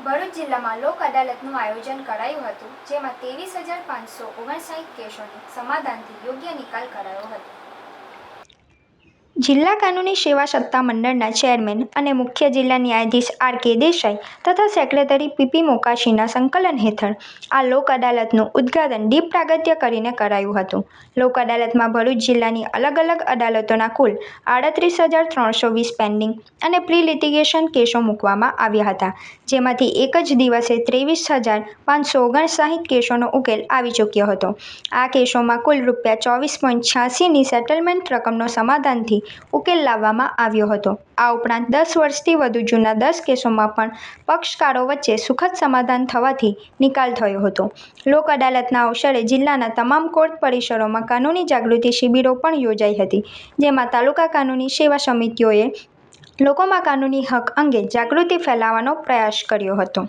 ભરૂચ જિલ્લામાં લોક અદાલતનું આયોજન કરાયું હતું, જેમાં 23,559 કેસોને સમાધાનથી યોગ્ય નિકાલ કરાયો હતો. જિલ્લા કાનૂની સેવા સત્તા મંડળના ચેરમેન અને મુખ્ય જિલ્લા ન્યાયાધીશ આર.કે. દેસાઈ તથા સેક્રેટરી પી.પી. મોકાશીના સંકલન હેઠળ આ લોક અદાલતનું ઉદ્ઘાટન દીપ પ્રાગટ્ય કરીને કરાયું હતું. લોક અદાલતમાં ભરૂચ જિલ્લાની અલગ અલગ અદાલતોના કુલ 38,320 પેન્ડિંગ અને પ્રી લિટિગેશન કેસો મૂકવામાં આવ્યા હતા, જેમાંથી એક જ દિવસે 23,559 કેસોનો ઉકેલ આવી ચૂક્યો હતો. આ કેસોમાં કુલ રૂ.24.86ની સેટલમેન્ટ રકમનો સમાધાનથી ઉકેલ લાવવામાં આવ્યો હતો. આ ઉપરાંત 10 વર્ષથી વધુ જૂના 10 કેસોમાં પણ પક્ષકારો વચ્ચે સુખદ સમાધાન થવાથી નિકાલ થયો હતો. લોક અદાલતના અવસરે જિલ્લાના તમામ કોર્ટ પરિસરોમાં કાનૂની જાગૃતિ શિબિરો પણ યોજાઈ હતી, જેમાં તાલુકા કાનૂની સેવા સમિતિઓએ લોકોમાં કાનૂની હક અંગે જાગૃતિ ફેલાવવાનો પ્રયાસ કર્યો હતો.